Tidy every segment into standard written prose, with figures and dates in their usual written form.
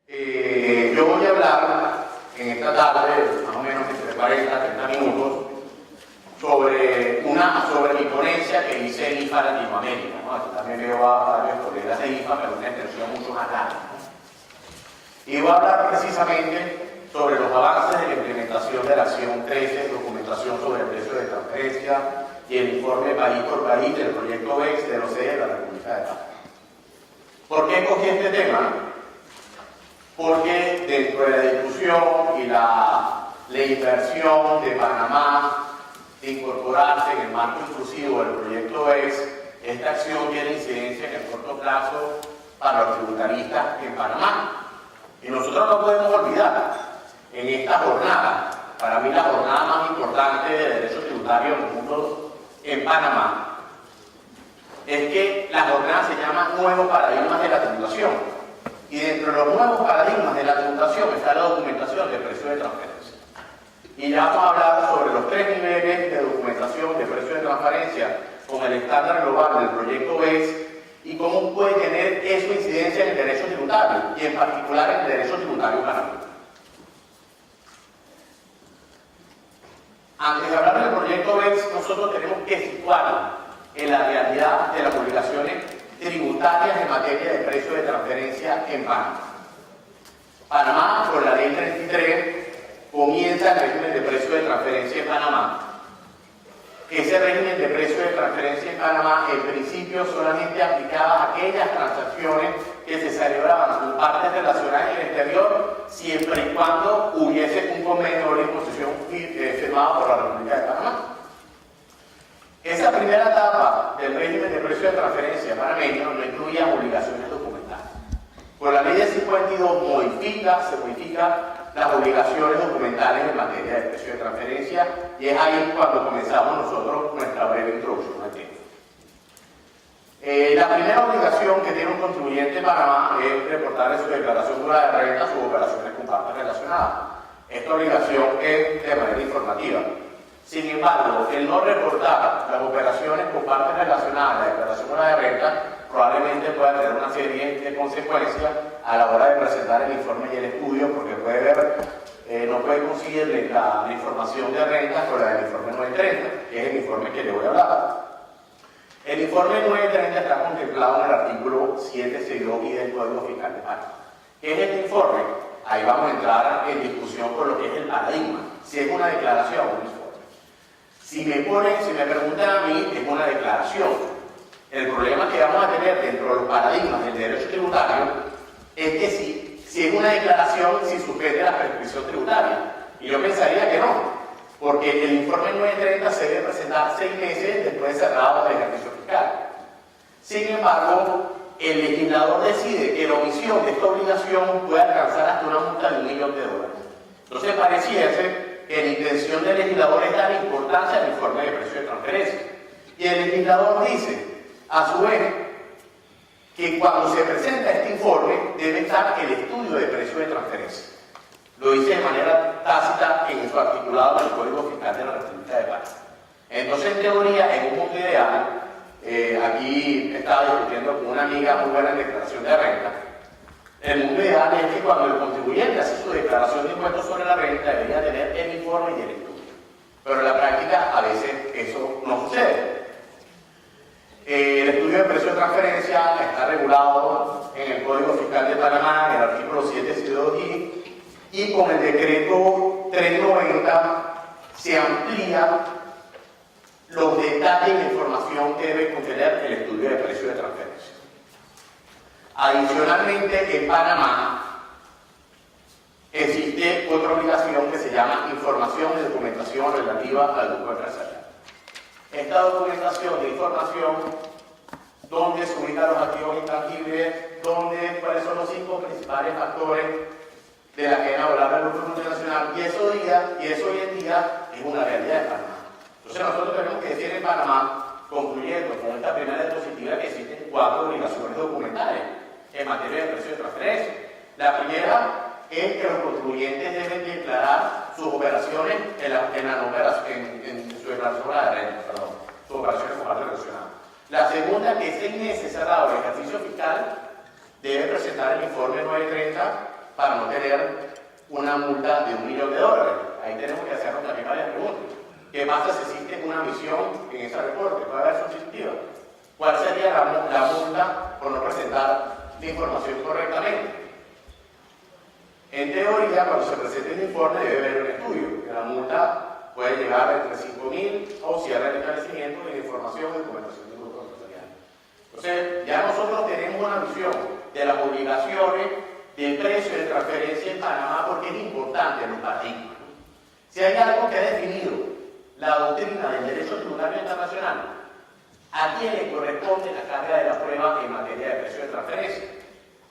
Yo voy a hablar en esta tarde, más o menos entre 40 a 30 minutos, sobre mi ponencia que hice en IFA Latinoamérica, ¿no? Aquí también veo a varios colegas de IFA, pero una extensión mucho más larga, ¿no? Y voy a hablar precisamente sobre los avances de la implementación de la acción 13, documentación sobre el precio de transferencia y el informe país por país del proyecto BEX de la OCDE de la República de Panamá. ¿Por qué escogí este tema? Porque dentro de la discusión y la inversión de Panamá de incorporarse en el marco inclusivo del proyecto BEX, esta acción tiene incidencia en el corto plazo para los tributaristas en Panamá. Y nosotros no podemos olvidar, en esta jornada, para mí la jornada más importante de derecho tributario en el mundo en Panamá, es que la jornada se llama Nuevos Paradigmas de la Tributación. Y dentro de los nuevos paradigmas de la tributación está la documentación de precio de transferencia. Y ya vamos a hablar sobre los 3 niveles de documentación de precio de transferencia con el estándar global del proyecto BEX y cómo puede tener eso incidencia en el derecho tributario y en particular en el derecho tributario panameño. Antes de hablar del proyecto BEX, nosotros tenemos que situarnos en la realidad de las obligaciones tributarias en materia de precio de transferencia en Panamá. Panamá, por la ley 33, comienza el régimen de precio de transferencia en Panamá. Ese régimen de precio de transferencia en Panamá, en principio, solamente aplicaba a aquellas transacciones que se celebraban con partes relacionadas en el exterior, siempre y cuando hubiese un convenio o una imposición firmado por la República de Panamá. Esa primera etapa del régimen de precio de transferencia panameño no incluía obligaciones documentales. Por la ley de 52 se modifica las obligaciones documentales en materia de precio de transferencia y es ahí cuando comenzamos nosotros nuestra breve introducción al tema. La primera obligación que tiene un contribuyente en Panamá es reportar en su declaración dura de renta sus operaciones con partes relacionadas. Esta obligación es de manera informativa. Sin embargo, el no reportar las operaciones con partes relacionadas a la declaración dura de renta probablemente pueda tener una serie de consecuencias a la hora de presentar el informe y el estudio, porque no puede conseguir la información de renta con la del informe 930, que es el informe que le voy a hablar. El informe 930 está contemplado en el artículo 762 del Código Fiscal de Panamá. ¿Qué es este informe? Ahí vamos a entrar en discusión con lo que es el paradigma, si es una declaración o un informe. Si me preguntan a mí, es una declaración. El problema que vamos a tener dentro de los paradigmas del derecho tributario es que si es una declaración, si suspende la prescripción tributaria. Y yo pensaría que no, porque el informe 930 se debe presentar 6 meses después de cerrado el ejercicio fiscal. Sin embargo, el legislador decide que la omisión de esta obligación puede alcanzar hasta una multa de $1 millón. Entonces pareciese que la intención del legislador es dar importancia al informe de precio de transferencia. Y el legislador dice, a su vez, que cuando se presenta este informe debe estar el estudio de precio de transferencia. Lo dice de manera tácita en su articulado del Código Fiscal de la República de Panamá. Entonces, en teoría, en un mundo ideal, aquí estaba discutiendo con una amiga muy buena en declaración de renta, el mundo ideal es que cuando el contribuyente hace su declaración de impuestos sobre la renta debería tener el informe y el estudio. Pero en la práctica a veces eso no sucede. El estudio de precio de transferencia está regulado en el Código Fiscal de Panamá, en el artículo 762I, y con el decreto 390 se amplía los detalles y la información que debe contener el estudio de precio de transferencia. Adicionalmente, en Panamá existe otra obligación que se llama información de documentación relativa al grupo empresarial. Esta documentación de información, dónde se ubican los activos intangibles, cuáles son los 5 principales factores de la cadena laboral del grupo multinacional, y eso hoy en día es una realidad de Panamá. Entonces nosotros tenemos que decir en Panamá, concluyendo con esta primera diapositiva, que existen 4 obligaciones documentales en materia de precio de transferencia. La primera es que los contribuyentes deben declarar sus operaciones en su declaración de renta, sus operaciones con partes relacionadas. La segunda, que 6 meses cerrado el ejercicio fiscal, debe presentar el informe 930 para no tener una multa de $1 millón. Ahí tenemos que hacernos también varias preguntas. ¿Qué pasa si existe una omisión en ese reporte? ¿Puede haber sustitutiva? ¿Cuál sería la multa por no presentar la información correctamente? En teoría, cuando se presente un informe debe haber un estudio, que la multa puede llegar entre 5.000 o cierre el establecimiento de información y documentación del grupo empresarial. Entonces, ya nosotros tenemos una visión de las obligaciones del precio de transferencia en Panamá porque es importante en los paradigmas. Si hay algo que ha definido la doctrina del derecho tributario internacional, a quién le corresponde la carga de la prueba en materia de precio de transferencia.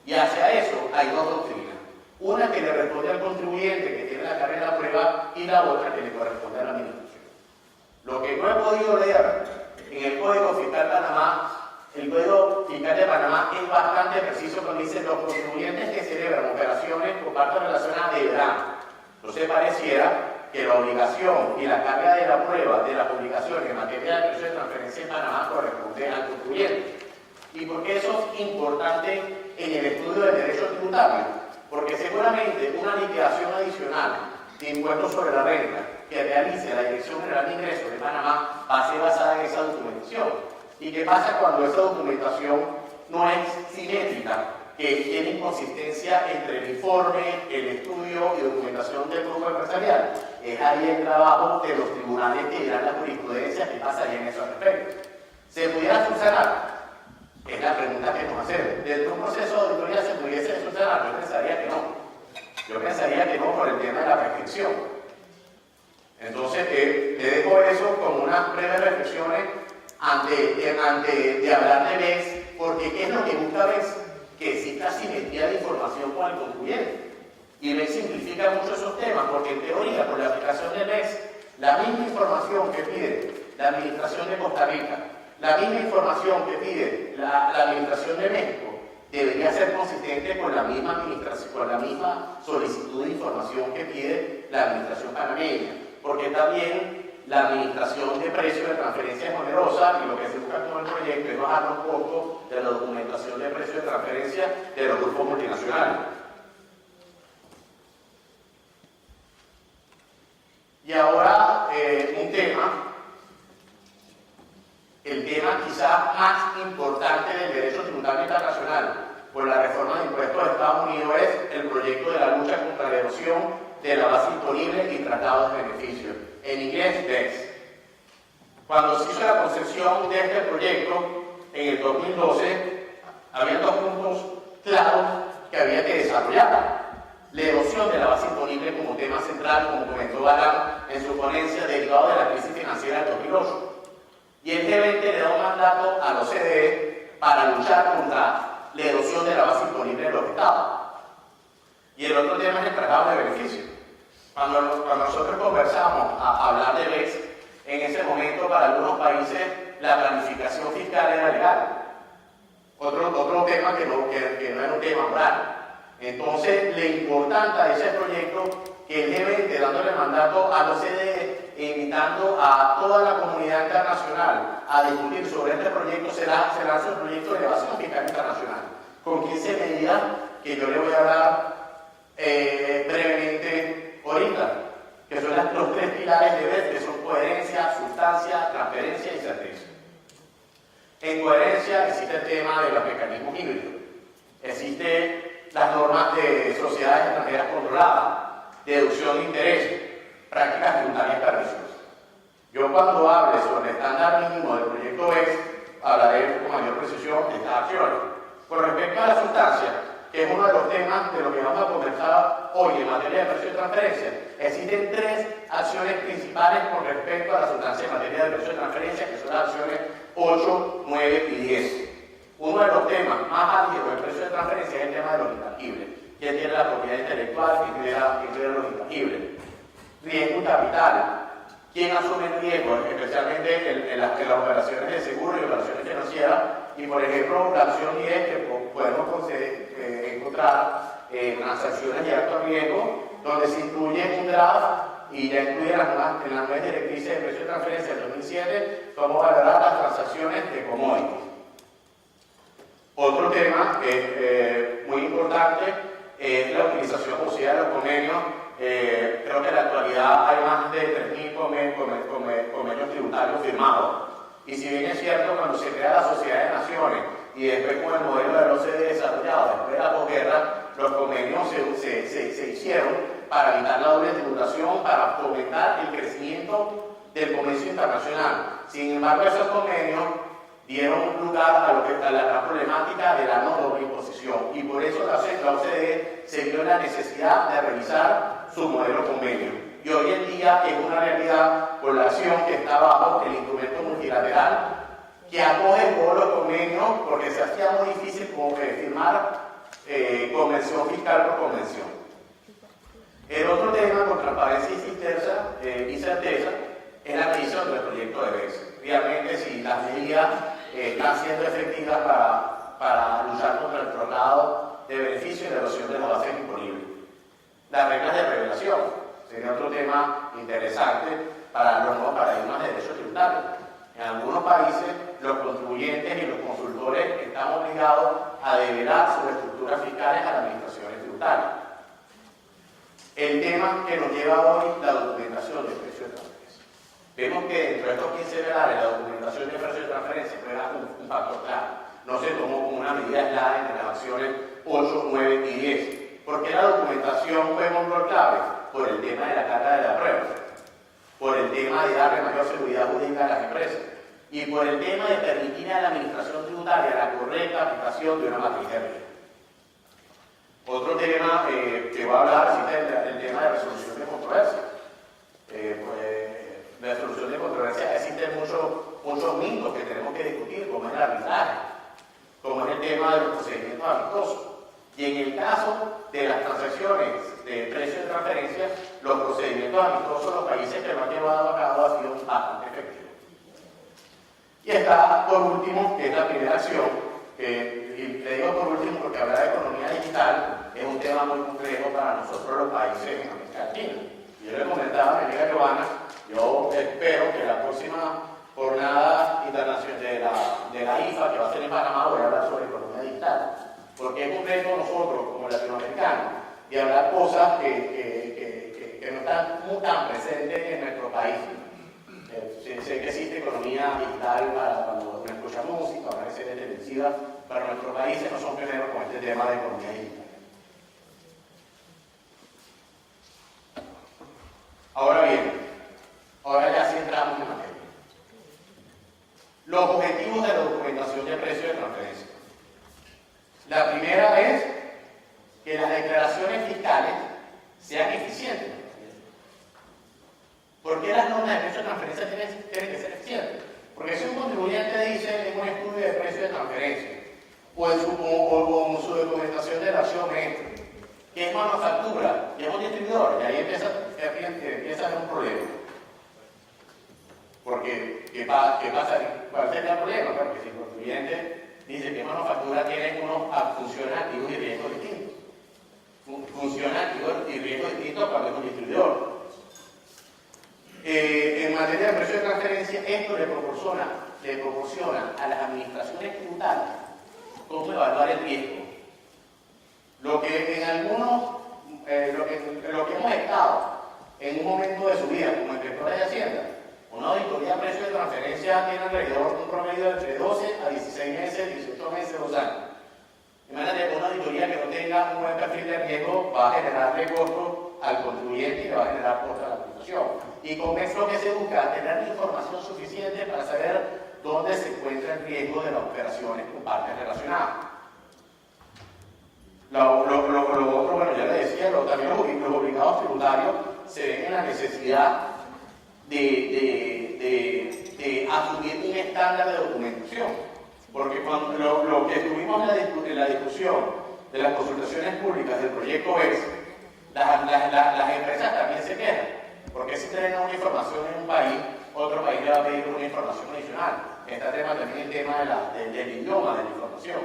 Y hacia eso hay dos doctrinas. Una que le responde al contribuyente que tiene la carga de la prueba y la otra que le corresponde a la administración. Lo que no he podido leer en el Código Fiscal Panamá, el Código Fiscal de Panamá es bastante preciso cuando dice los contribuyentes que celebran operaciones con partes relacionadas deberán. Entonces pareciera que la obligación y la carga de la prueba de las publicaciones en materia de precio de transferencia en Panamá corresponde al contribuyente. ¿Y por qué eso es importante en el estudio del derecho tributario? Porque seguramente una liquidación adicional de impuestos sobre la renta que realice la Dirección General de Ingresos de Panamá va a ser basada en esa documentación. ¿Y qué pasa cuando esa documentación no es simétrica? Que tiene inconsistencia entre el informe, el estudio y documentación del grupo empresarial. Es ahí el trabajo de los tribunales que dirán la jurisprudencia que pasaría en esos aspectos. ¿Se pudiera subsanar? Es la pregunta que nos hacemos. ¿Dentro de un proceso de auditoría se pudiese subsanar? Yo pensaría que no. Yo pensaría que no por el tema de la prescripción. Entonces, te dejo eso como unas breves reflexiones antes de hablar de BES, porque ¿qué es lo que busca BES? Que exista simetría de información con el contribuyente. Y BES simplifica mucho esos temas, porque en teoría, por la aplicación de BES, la misma información que pide la Administración de Costa Rica, la misma información que pide la Administración de México, debería ser consistente con la misma administración, con la misma solicitud de información que pide la Administración panameña, porque también la administración de precios de transferencia es onerosa y lo que se busca con el proyecto es bajar los costos de la documentación de precios de transferencia de los grupos multinacionales. Y ahora un tema, el tema quizás más importante del derecho tributario internacional por la reforma de impuestos de Estados Unidos es el proyecto de la lucha contra la erosión de la base imponible y tratados de beneficios, en inglés BEPS. Cuando se hizo la concepción de este proyecto en el 2012, había dos puntos claros que había que desarrollar. La erosión de la base imponible como tema central, como comentó Balán en su ponencia, derivado de la crisis financiera del 2008. Y el G20 le da un mandato a la OCDE para luchar contra la erosión de la base imponible de los estados. Y el otro tema es el tratado de beneficios. Cuando nosotros conversamos a hablar de BEPS, en ese momento para algunos países la planificación fiscal era legal. Otro tema que no era un tema moral. Entonces, lo importante de ese proyecto, que el G20 dándole mandato a la OCDE e invitando a toda la comunidad internacional a discutir sobre este proyecto, se lanza el proyecto de elevación fiscal internacional, con 15 medidas que yo le voy a hablar brevemente ahorita, que son los tres pilares de BEPS, que son coherencia, sustancia, transparencia y certeza. En coherencia existe el tema de los mecanismos híbridos, existe las normas de sociedades extranjeras controladas, deducción de intereses, prácticas tributarias permisivas. Yo cuando hable sobre el estándar mínimo del proyecto BEPS, hablaré con mayor precisión de estas acciones. Con respecto a la sustancia, que es uno de los temas de lo que vamos a conversar hoy en materia de precio de transferencia, existen tres acciones principales con respecto a la sustancia en materia de precio de transferencia, que son las acciones 8, 9 y 10. Uno de los temas más álgidos del precio de transferencia es el tema de los intangibles. ¿Quién tiene la propiedad intelectual? ¿Quién tiene los intangibles? Riesgo y capital. ¿Quién asume el riesgo? Especialmente en las operaciones de seguro y operaciones financieras. Y por ejemplo, la acción 10 que podemos encontrar transacciones de alto riesgo, donde se incluye un draft y ya incluye en las nuevas directrices de precio de transferencia del 2007, cómo valorar las transacciones de commodities. Otro tema muy importante es la utilización justa de los convenios. Creo que en la actualidad hay más de 3.000 convenios tributarios firmados. Y si bien es cierto, cuando se crea la Sociedad de Naciones y después con el modelo de la OCDE desarrollado después de la posguerra, los convenios se hicieron para evitar la doble tributación, para fomentar el crecimiento del comercio internacional. Sin embargo, esos convenios dieron lugar a la gran problemática de la no doble imposición, y por eso la OCDE se vio la necesidad de revisar su modelo convenio. Y hoy en día es una realidad por la acción que está bajo el instrumento multilateral que acoge todos los convenios, porque se hacía muy difícil como que firmar convención fiscal por convención. El otro tema con transparencia y certeza es la medición del proyecto de BEPS. Realmente, si las medidas están siendo efectivas para luchar contra el traslado de beneficios y la erosión de las bases disponibles. Las reglas de revelación sería otro tema interesante para los nuevos paradigmas de derecho tributario. En algunos países, los contribuyentes y los consultores están obligados a develar sus estructuras fiscales a las administraciones tributarias. El tema que nos lleva hoy, la documentación de precios de transferencia. Vemos que dentro de estos 15 pilares, la documentación de precios de transferencia juega un factor clave. No se tomó como una medida aislada entre las acciones 8, 9 y 10. ¿Por qué la documentación juega un rol clave? Por el tema de la carga de la prueba, por el tema de darle mayor seguridad jurídica a las empresas y por el tema de permitir a la administración tributaria la correcta aplicación de una matriz de riesgo. Otro tema que voy a hablar es el tema de resolución de controversia. La resolución de controversia, existen muchos mitos que tenemos que discutir, como es el arbitraje, como es el tema de los procedimientos amistosos. Y en el caso de las transacciones de precios de transferencia, los procedimientos amistosos de los países que lo han llevado a cabo han sido bastante efectivos. Y está, por último, que es la primera acción, y le digo por último porque hablar de economía digital es un tema muy complejo para nosotros los países en América Latina. Y yo le comentaba a mi amiga Giovanna, yo espero que la próxima jornada internacional de la IFA, que va a ser en Panamá, voy a hablar sobre economía digital. Porque es un reto nosotros, como latinoamericanos, de hablar cosas que no están muy tan presentes en nuestro país. Sé que existe economía digital para cuando uno escucha música, para series televisivas, pero nuestros países no son pioneros con este tema de economía digital. Ahora bien, ahora ya sí entramos en materia. Los objetivos de la documentación de precios de transferencia. La primera es que las declaraciones fiscales sean eficientes. ¿Por qué las normas de precio de transferencia tienen que ser eficientes? Porque si un contribuyente dice en un estudio de precio de transferencia o en su documentación de la acción maestra que es manufactura, que es un distribuidor, y ahí empieza a haber un problema. Porque, ¿qué pasa? ¿Cuál sería el problema? Porque si el contribuyente dice que manufactura tiene unos funciones activos y riesgos distintos. Funciones activos y riesgos distintos cuando es un distribuidor. En materia de precio de transferencia, esto le proporciona a las administraciones tributarias cómo evaluar el riesgo. Lo que en algunos, lo que hemos estado en un momento de su vida como inspectores de Hacienda, una auditoría de precio de transferencia tiene alrededor un promedio de entre 12 a 16 meses, 18 meses, 2 años. Imagínate, una auditoría que no tenga un buen perfil de riesgo va a generarle costo al contribuyente y le va a generar costo a la administración. Y con eso lo que se busca es tener información suficiente para saber dónde se encuentra el riesgo de las operaciones con partes relacionadas. Lo otro, bueno, ya le decía, también los obligados tributarios se ven en la necesidad de asumir un estándar de documentación. Porque cuando lo que estuvimos en la discusión de las consultaciones públicas del proyecto BEPS, las empresas también se quejan. Porque si tienen una información en un país, otro país le va a pedir una información adicional. Este tema también es el tema del idioma de la información.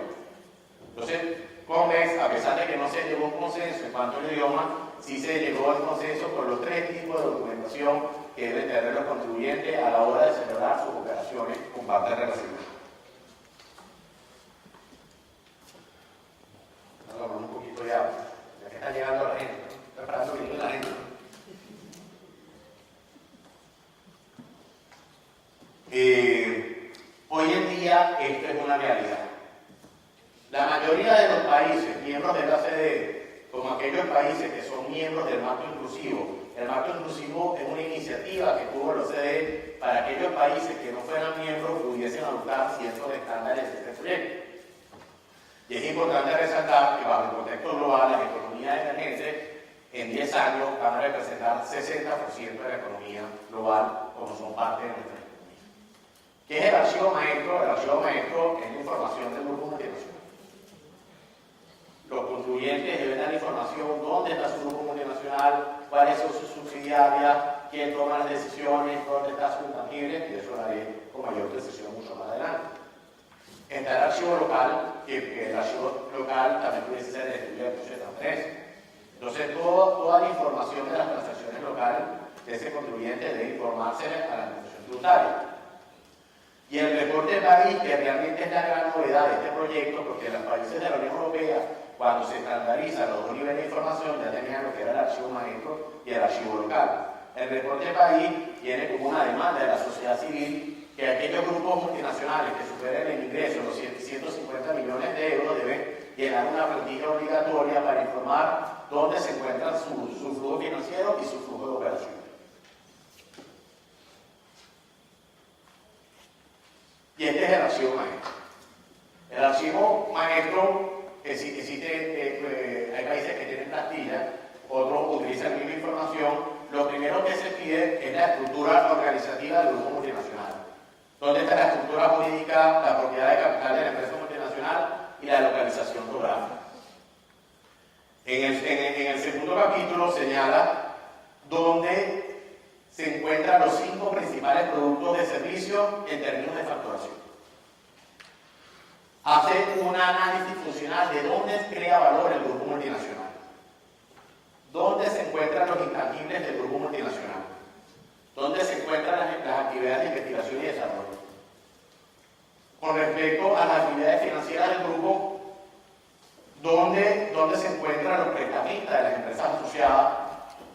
Entonces, como ves, a pesar de que no se llegó a un consenso en cuanto al idioma, sí se llegó al consenso por los 3 tipos de documentación que deben tener los contribuyentes a la hora de celebrar sus operaciones con partes relacionadas. Vamos a hablar un poquito de agua, ya que Hoy en día esto es una realidad. La mayoría de los países miembros de la OCDE, como aquellos países que son miembros del marco inclusivo, el marco inclusivo es una iniciativa que tuvo la OCDE para aquellos países que no fueran miembros pudiesen adoptar ciertos estándares de este proyecto. Y es importante resaltar que bajo el contexto global las economías emergentes en 10 años van a representar 60% de la economía global como son parte de nuestra economía. ¿Qué es el archivo maestro? El archivo maestro es la información del grupo multinacional. Los contribuyentes deben dar información dónde está su grupo multinacional, cuáles son sus subsidiarias, quién toma las decisiones, dónde está su intangible, y eso lo haré con mayor precisión mucho más adelante. Está el archivo local, que el archivo local también pudiese ser el estudio de proceso de transferencia. Entonces, toda la información de las transacciones locales de ese contribuyente debe informarse a la administración tributaria. Y el reporte de país, que realmente es la gran novedad de este proyecto, porque en los países de la Unión Europea, cuando se estandarizan los dos niveles de información, ya tenían lo que era el archivo maestro y el archivo local. El reporte de país tiene como una demanda de la sociedad civil que aquellos grupos multinacionales que superen el ingreso de los 150 millones de euros deben llenar una plantilla obligatoria para informar dónde se encuentra su flujo financiero y su flujo de operaciones. Y este es el archivo maestro. El archivo maestro existe, hay países que tienen plantillas, otros utilizan la misma información. Lo primero que se pide es la estructura organizativa del grupo multinacional. ¿Dónde está la estructura jurídica, la propiedad de capital de la empresa multinacional y la localización geográfica? En el segundo capítulo señala dónde se encuentran los 5 principales productos de servicio en términos de facturación. Hace un análisis funcional de dónde crea valor el grupo multinacional, dónde se encuentran los intangibles del grupo multinacional, dónde se encuentran las actividades de investigación y desarrollo. Con respecto a las actividades financieras del grupo, dónde se encuentran los prestamistas de las empresas asociadas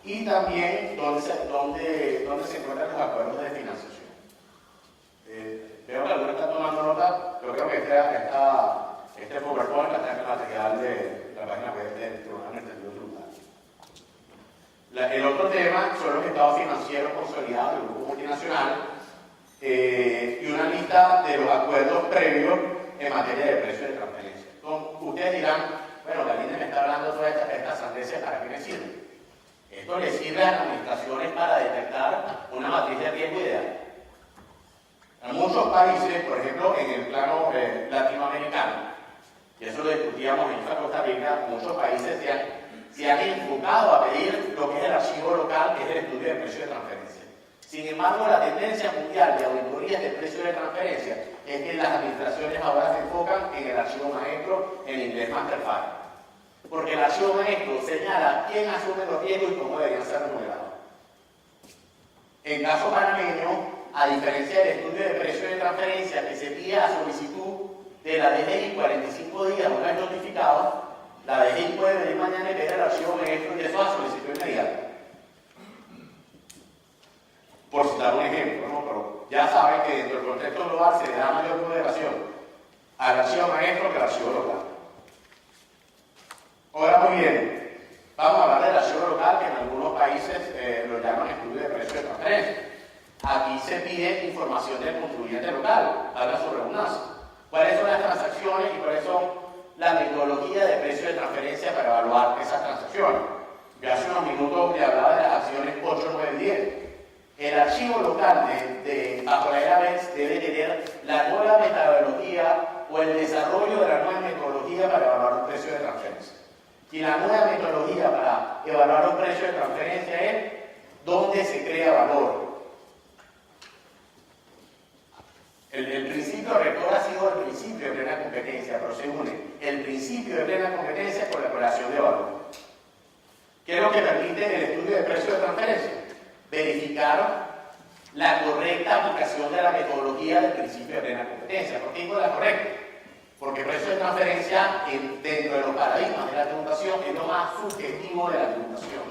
y también dónde se encuentran los acuerdos de financiación. Veo que algunos están tomando nota, pero creo que este PowerPoint está en el material de la página web del Tribunal Administrativo Tributario. El otro tema son los estados financieros consolidados del grupo multinacional y una lista de los acuerdos previos en materia de precios de transferencia. Entonces, ustedes dirán, bueno, la línea me está hablando de todas estas sandeces, ¿para qué me sirve? Esto le sirve a las administraciones para detectar una matriz de riesgo ideal. En muchos países, por ejemplo, en el plano latinoamericano, y eso lo discutíamos en Costa Rica, muchos países se han enfocado a pedir lo que es el archivo local, que es el estudio de precios de transferencia. Sin embargo, la tendencia mundial de auditorías de precios de transferencia es que las administraciones ahora se enfocan en el archivo maestro, en inglés Master File. Porque el archivo maestro señala quién asume los riesgos y cómo deberían ser remunerados. En caso panameño, a diferencia del estudio de precios de transferencia que se pide a solicitud de la DGI 45 días una vez notificado, la DGI puede venir mañana y pedir el archivo maestro y eso a solicitud inmediata. Por citar un ejemplo, ¿no? Pero ya saben que dentro del contexto global se le da mayor ponderación al archivo maestro que al archivo local. Ahora muy bien, vamos a hablar del archivo local, que en algunos países lo llaman estudio de precios de transferencia. Aquí se pide información del contribuyente local, habla sobre redundancia. ¿Cuáles son las transacciones y cuáles son la metodología de precios de transferencia para evaluar esas transacciones? Yo hace unos minutos le hablaba de las acciones 8, 9 y 10. El archivo local bajo la era BEPS debe tener la nueva metodología o el desarrollo de la nueva metodología para evaluar los precios de transferencia. Y la nueva metodología para evaluar los precios de transferencia es dónde se crea valor. El principio rector ha sido el principio de plena competencia, pero se une el principio de plena competencia con la creación de valor. ¿Qué es lo que permite el estudio de precios de transferencia? Verificar la correcta aplicación de la metodología del principio de plena competencia. ¿Por qué digo la correcta? Porque precio de transferencia dentro de los paradigmas de la tributación es lo más subjetivo de la tributación.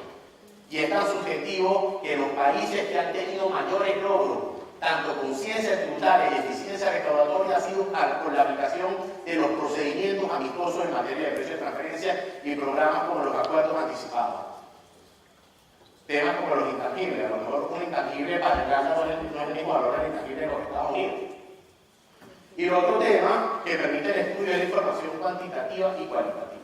Y es tan subjetivo que los países que han tenido mayores logros tanto conciencia tributaria y eficiencia recaudatoria ha sido con la aplicación de los procedimientos amistosos en materia de precios de transferencia y programas como los acuerdos anticipados. Temas como los intangibles, a lo mejor un intangible para el Ghana no es el mismo valor del intangible en los Estados Unidos. Y el otro tema que permite el estudio de la información cuantitativa y cualitativa.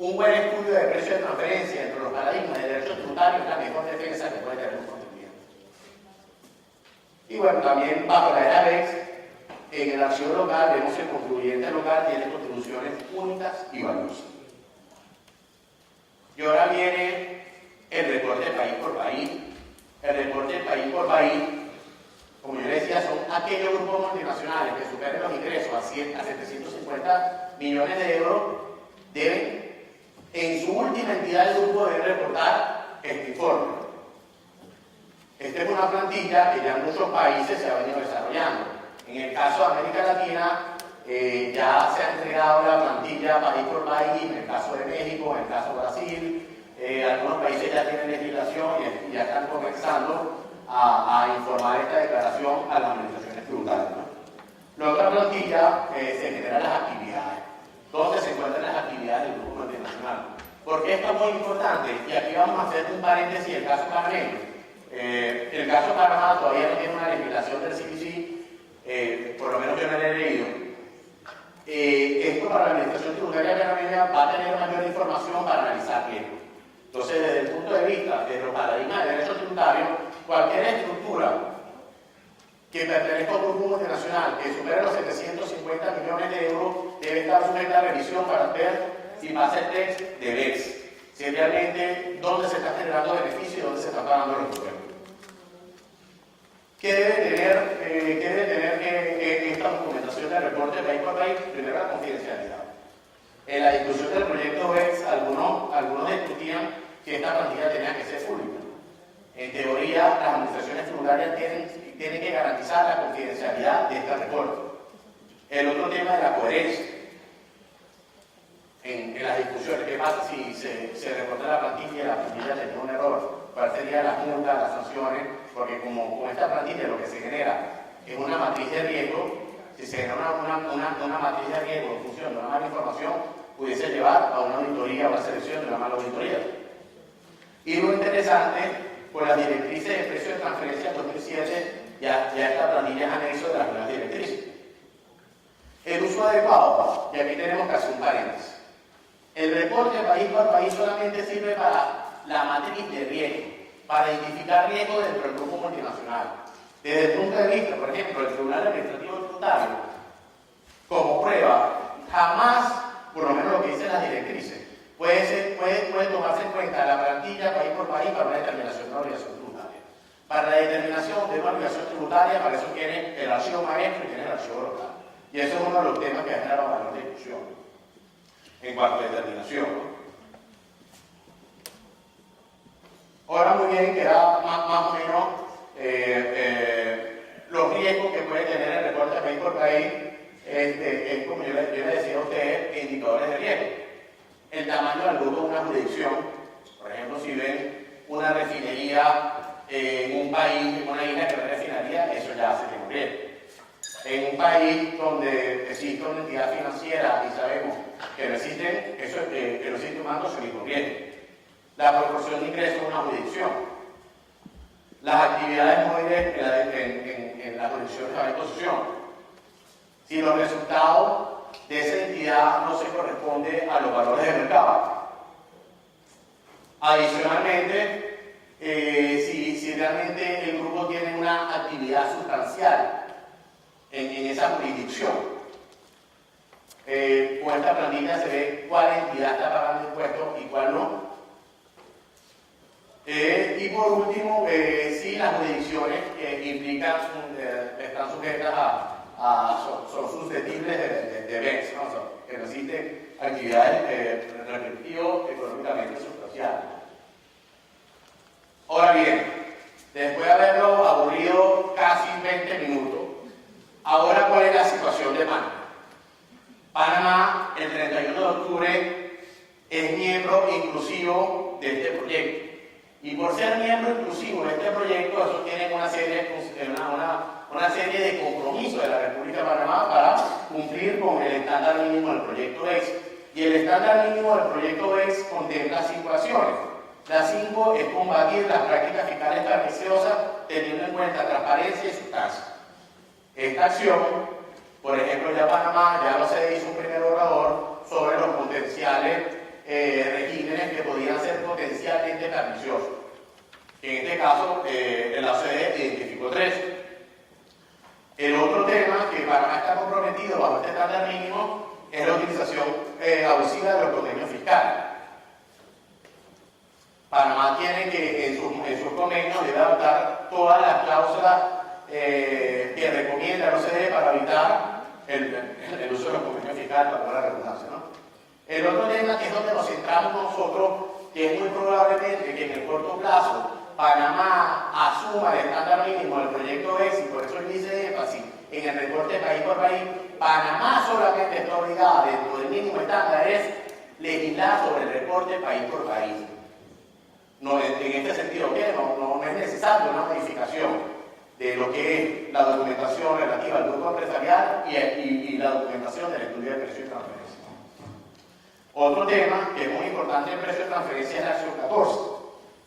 Un buen estudio de precios de transferencia entre los paradigmas de derecho tributario es la mejor defensa que puede tener un contribuyente. Y bueno, también bajo la era BEPS, en el archivo local vemos que el contribuyente local tiene contribuciones únicas y valiosas. Y ahora viene el reporte país por país. El reporte país por país, como yo les decía, son aquellos grupos multinacionales que superen los ingresos a 750 millones de euros, deben, en su última entidad del grupo, deben reportar este informe. Esta es una plantilla que ya en muchos países se ha venido desarrollando. En el caso de América Latina, ya se ha entregado la plantilla país por país, en el caso de México, en el caso de Brasil. Algunos países ya tienen legislación y ya están comenzando a informar esta declaración a las administraciones tributarias, ¿no? La otra plantilla se generan las actividades. ¿Dónde se encuentran las actividades del grupo multinacional? Porque esto es muy importante, y aquí vamos a hacer un paréntesis el caso panameño. El caso Panamá todavía no tiene una legislación del CBC, por lo menos yo no la he leído. Esto para la administración tributaria panameña va a tener mayor información para analizar riesgos. Entonces, desde el punto de vista de los paradigmas de derecho tributario, cualquier estructura que pertenezca a un grupo multinacional que supere los 750 millones de euros debe estar sujeta a revisión para ver si pasa el test de BEPS, si realmente dónde se está generando beneficio y dónde se está pagando los impuestos. ¿Qué debe tener esta documentación de reporte país por país? Primero, la confidencialidad. En la discusión del proyecto BEPS, algunos discutían que esta plantilla tenía que ser pública. En teoría, las administraciones tributarias tienen que garantizar la confidencialidad de este reporte. El otro tema es la coherencia. En las discusiones, ¿qué pasa si se reporta la plantilla y la plantilla tenía un error? ¿Cuál sería la multa, las sanciones? Porque como con esta plantilla lo que se genera es una matriz de riesgo, si se genera una matriz de riesgo en función de una mala información, pudiese llevar a una auditoría o a la selección de una mala auditoría. Y lo interesante, por las directrices de precio de transferencia 2007, ya esta plantilla es anexo de las nuevas directrices. El uso adecuado, y aquí tenemos que hacer un paréntesis. El reporte país por país solamente sirve para la matriz de riesgo, para identificar riesgo dentro del grupo multinacional. Desde el punto de vista, por ejemplo, del Tribunal Administrativo Tributario, como prueba, jamás, por lo menos lo que dicen las directrices, puede tomarse en cuenta la plantilla país por país para una determinación de una obligación tributaria. Para la determinación de una obligación tributaria, para eso tiene el archivo maestro y tiene el archivo local. Y eso es uno de los temas que ha generado mayor discusión en cuanto a determinación. Ahora muy bien, queda más o menos los riesgos que puede tener el reporte país por país, como yo le decía a ustedes, indicadores de riesgo. El tamaño del grupo de una jurisdicción, por ejemplo, si ven una refinería en un país, en una isla que no es refinería, eso ya hace que riesgo. En un país donde existe una entidad financiera y sabemos que no existen, eso que no existe un mando se riesgo. La proporción de ingresos de una jurisdicción. Las actividades móviles en la jurisdicción que va en posición. Si los resultados de esa entidad no se corresponden a los valores del mercado. Adicionalmente, si realmente el grupo tiene una actividad sustancial en esa jurisdicción, con esta plantilla se ve cuál entidad está pagando impuestos y cuál no. Y por último, si las jurisdicciones implican, están sujetas son susceptibles de BEPS, ¿no? Que no existen actividades restrictivas económicamente sustanciales. Ahora bien, después de haberlo aburrido casi 20 minutos, ahora ¿cuál es la situación de Panamá? Panamá, el 31 de octubre, es miembro inclusivo de este proyecto. Y por ser miembro inclusivo de este proyecto, eso tienen una serie de compromisos de la República de Panamá para cumplir con el estándar mínimo del proyecto BEX. Y el estándar mínimo del proyecto BEX contempla 5 acciones. La 5 es combatir las prácticas fiscales perniciosas teniendo en cuenta transparencia y sustancia. Esta acción, por ejemplo, ya Panamá ya no se hizo un primer orador sobre los potenciales regímenes que podían ser potencialmente perniciosos. En este caso, la OCDE identificó 3. El otro tema que Panamá está comprometido bajo este estándar mínimo es la utilización abusiva de los convenios fiscales. Panamá tiene que en sus convenios debe adoptar todas las cláusulas que recomienda la OCDE para evitar el uso de los convenios fiscales, para la redundancia, ¿no? El otro tema, que es donde nos centramos nosotros, que es muy probablemente que en el corto plazo Panamá asuma el estándar mínimo del proyecto BEX, y por eso yo hice énfasis en el reporte país por país. Panamá solamente está obligada dentro del mínimo estándar es legislar sobre el reporte país por país. No, en este sentido, ¿qué? No es necesaria una modificación de lo que es la documentación relativa al grupo empresarial y la documentación del estudio de precio y transferencia. Otro tema que es muy importante en precio de transferencia es la acción 14.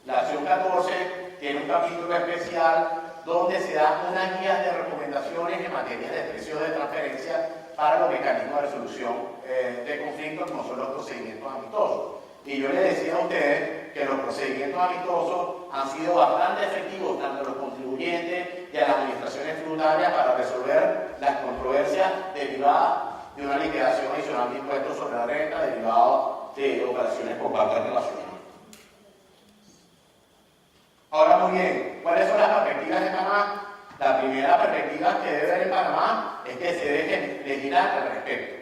La acción 14 tiene un capítulo especial donde se dan unas guías de recomendaciones en materia de precios de transferencia para los mecanismos de resolución de conflictos, como son los procedimientos amistosos. Y yo les decía a ustedes que los procedimientos amistosos han sido bastante efectivos tanto a los contribuyentes y a las administraciones tributarias para resolver las controversias derivadas de una liquidación adicional de impuestos sobre la renta derivado de operaciones con bancas relacionadas. Ahora, muy bien, ¿cuáles son las perspectivas de Panamá? La primera perspectiva que debe haber en Panamá es que se debe legislar al respecto,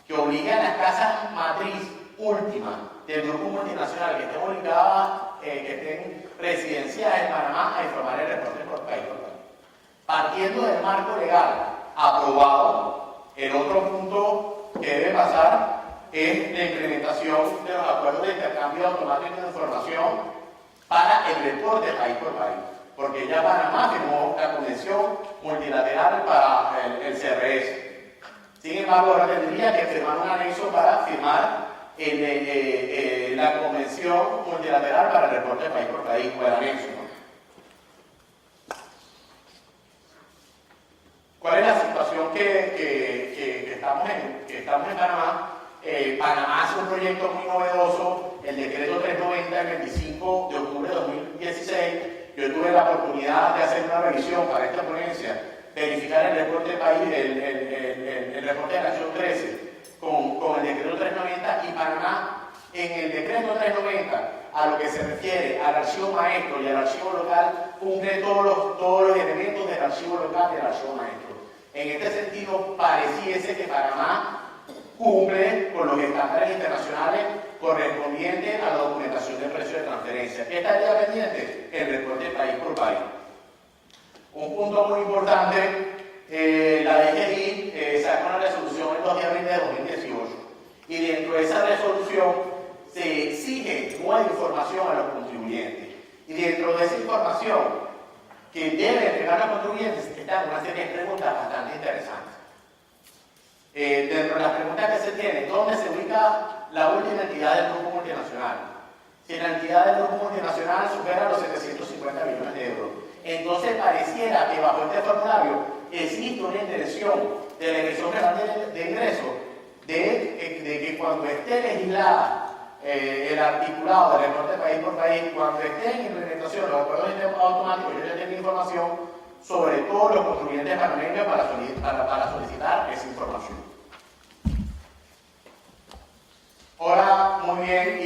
que obligue a las casas matriz últimas del grupo multinacional que estén obligadas, que estén residenciadas en Panamá, a informar el reporte por país. Partiendo del marco legal aprobado, el otro punto que debe pasar es la implementación de los acuerdos de intercambio automático de información para el reporte país por país, porque ya Panamá firmó la convención multilateral para el CRS. Sin embargo, ahora tendría que firmar un anexo para firmar la convención multilateral para el reporte país por país, o el anexo, ¿no? ¿Cuál es la situación que estamos en Panamá? Panamá hace un proyecto muy novedoso, el decreto 390 del 25 de octubre de 2016. Yo tuve la oportunidad de hacer una revisión para esta ponencia, verificar el reporte de país, el reporte de la acción 13 con el decreto 390, y Panamá en el decreto 390, a lo que se refiere al archivo maestro y al archivo local, cumple todos los elementos del archivo local y del archivo maestro. En este sentido, pareciese que Panamá cumple con los estándares internacionales correspondientes a la documentación de precio de transferencia. ¿Qué estaría pendiente? El reporte país por país. Un punto muy importante, la DGI sacó una resolución el 2 de abril de 2018, y dentro de esa resolución se exige nueva información a los contribuyentes, y dentro de esa información que deben entregar los contribuyentes están una serie de preguntas bastante interesantes. Dentro de las preguntas que se tienen, ¿dónde se ubica la última entidad del grupo multinacional? Si la entidad del grupo multinacional supera los 750 millones de euros, entonces pareciera que bajo este formulario existe una intención de la Dirección General de Ingresos de que cuando esté legislada el articulado del reporte país por país, cuando esté en implementación los acuerdos automáticos, yo ya tengo información sobre todos los contribuyentes panameños para solicitar esa información. Ahora, muy bien,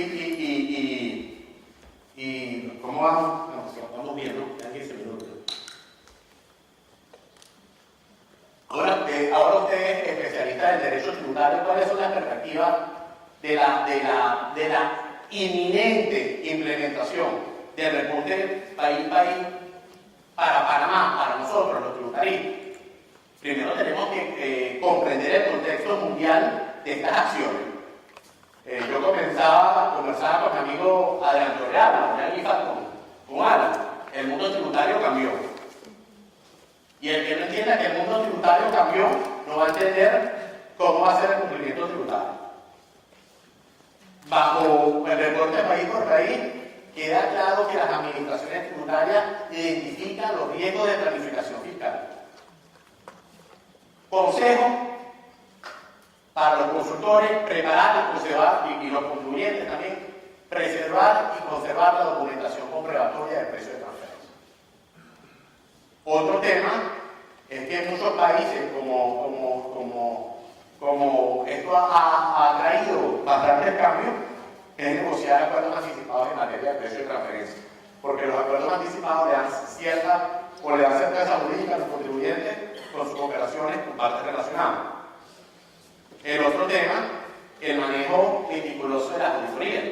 y ¿cómo vamos? No, si estamos viendo, ya 15 minutos. Ahora ustedes, especialistas del derecho tributario, ¿cuáles son las perspectivas de la inminente implementación del reporte país-país para Panamá, para nosotros, los tributaristas? Primero tenemos que comprender el contexto mundial de estas acciones. Yo comenzaba conversaba con mi amigo Adrián Torreal, ya aquí con Alan, el mundo tributario cambió. Y el que no entienda que el mundo tributario cambió, no va a entender cómo va a ser el cumplimiento tributario. Bajo el reporte país por país, queda claro que las administraciones tributarias identifican los riesgos de planificación fiscal. Consejo para los consultores: preparar y conservar, y los contribuyentes también, preservar y conservar la documentación comprobatoria del precio de transferencia. Otro tema es que en muchos países, como esto ha traído bastantes cambios, es negociar acuerdos anticipados en materia de precio de transferencia, porque los acuerdos anticipados le dan certeza jurídica a los contribuyentes con sus operaciones con partes relacionadas. El otro tema, el manejo meticuloso de las auditorías.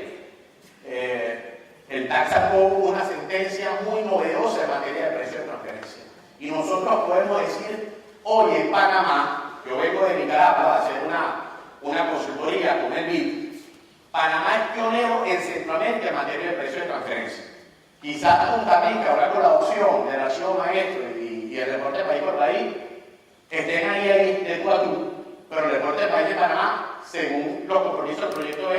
El TAC sacó una sentencia muy novedosa en materia de precio de transferencia. Y nosotros podemos decir, hoy en Panamá, yo vengo de Nicaragua a hacer una consultoría con el BID, Panamá es pionero en Centroamérica en materia de precio de transferencia. Quizás juntamente ahora con la adopción del archivo maestro y el reporte de país por país, estén ahí de tú a tú. Pero el reporte de país de Panamá, según los compromisos del proyecto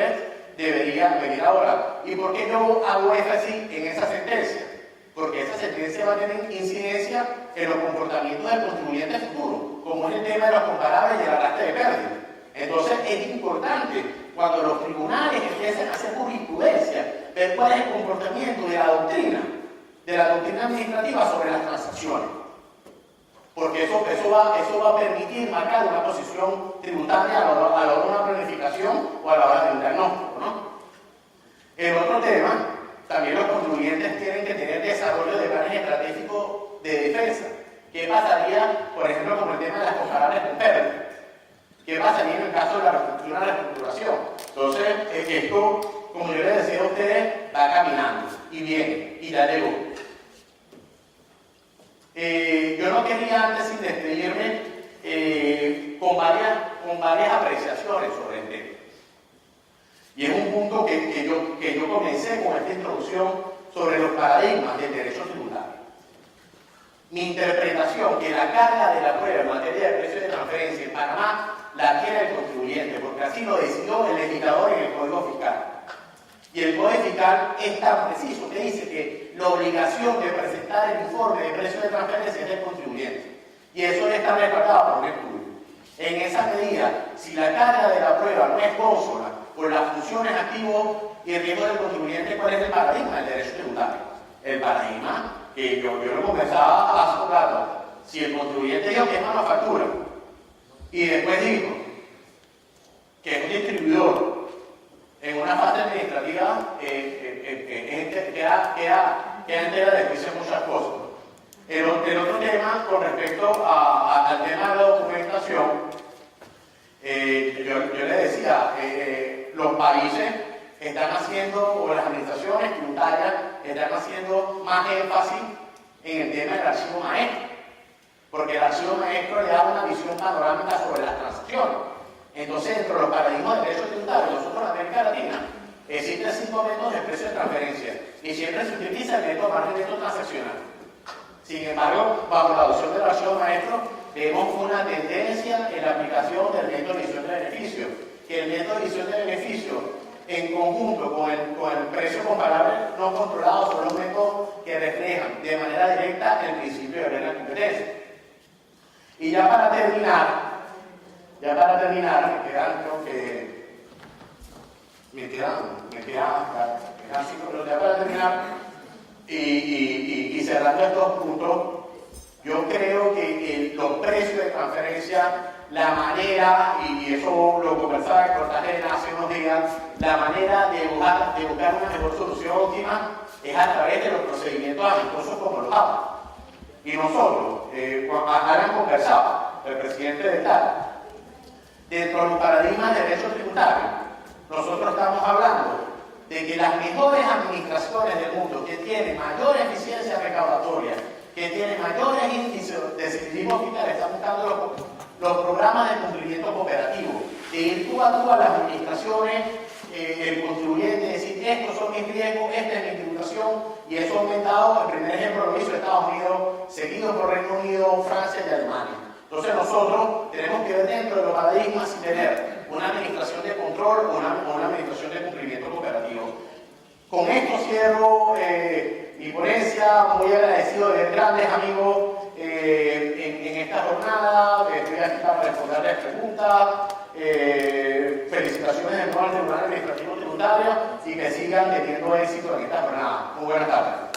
debería venir ahora. ¿Y por qué yo hago énfasis en esa sentencia? Porque esa sentencia va a tener incidencia en los comportamientos del contribuyente futuro, como es el tema de los comparables y el arrastre de pérdidas. Entonces es importante, cuando los tribunales empiecen a hacer jurisprudencia, ver cuál es el comportamiento de la doctrina administrativa sobre las transacciones. Porque eso va a permitir marcar una posición tributaria a la hora de una planificación o a la hora de un diagnóstico, ¿no? El otro tema, también los contribuyentes tienen que tener desarrollo de planes estratégicos de defensa. ¿Qué pasaría, por ejemplo, con el tema de las comparables con pérdidas? ¿Qué pasaría en el caso de la reestructuración? Entonces, esto, como yo les decía a ustedes, va caminando y viene, y ya llegó. Yo no quería antes, sin despedirme, con varias apreciaciones sobre el tema. Y es un punto que yo comencé con esta introducción sobre los paradigmas del derecho tributario. Mi interpretación, que la carga de la prueba en materia de precios de transferencia en Panamá la tiene el contribuyente, porque así lo decidió el legislador en el Código Fiscal. Y el Código Fiscal es tan preciso que dice que la obligación de presentar el informe de precios de transferencia es del contribuyente. Y eso está respaldado por un estudio. En esa medida, si la carga de la prueba no es consona por las funciones, activos y riesgos del contribuyente, ¿cuál es el paradigma del derecho tributario? El paradigma que yo lo comenzaba hace un rato. Si el contribuyente dijo que es manufactura y después dijo que es un distribuidor en una fase administrativa, queda entera de juicio muchas cosas. El otro tema, con respecto al tema de la documentación, yo le decía, los países están haciendo, o las administraciones tributarias están haciendo más énfasis en el tema del archivo maestro, porque el archivo maestro le da una visión panorámica sobre las transacciones. Entonces, dentro de los paradigmas de derecho tributario, nosotros en América Latina, existen 5 métodos de precio de transferencia y siempre se utiliza el método margen neto transaccional. Sin embargo, bajo la adopción del archivo maestro, vemos una tendencia en la aplicación del método de edición de beneficio, que el método de edición de beneficio, en conjunto con el precio comparable no controlado, son los métodos que reflejan de manera directa el principio de la competencia. Y ya para terminar, me quedan 5 minutos. Ya para terminar y cerrando estos puntos, yo creo que los precios de transferencia, la manera, y eso lo conversaba en Cartagena hace unos días, la manera de buscar una mejor solución óptima es a través de los procedimientos amistosos como los APA. Y nosotros, han conversado, el presidente de TAC, dentro de los paradigmas de derecho tributario, nosotros estamos hablando de que las mejores administraciones del mundo, que tienen mayor eficiencia recaudatoria, que tienen mayores índices de civismo fiscal, están buscando los programas de cumplimiento cooperativo, de ir tú a las administraciones el contribuyente decir, estos son mis riesgos, esta es mi tributación, y eso ha aumentado. El primer ejemplo lo hizo Estados Unidos, seguido por Reino Unido, Francia y Alemania. Entonces nosotros tenemos que ver dentro de los paradigmas y tener una administración de control o una administración de cumplimiento cooperativo. Con esto cierro mi ponencia, muy agradecido de grandes amigos en esta jornada. Estoy aquí para responderles preguntas. Felicitaciones de nuevo al Tribunal Administrativo Tributario y que sigan teniendo éxito en esta jornada. Muy buenas tardes.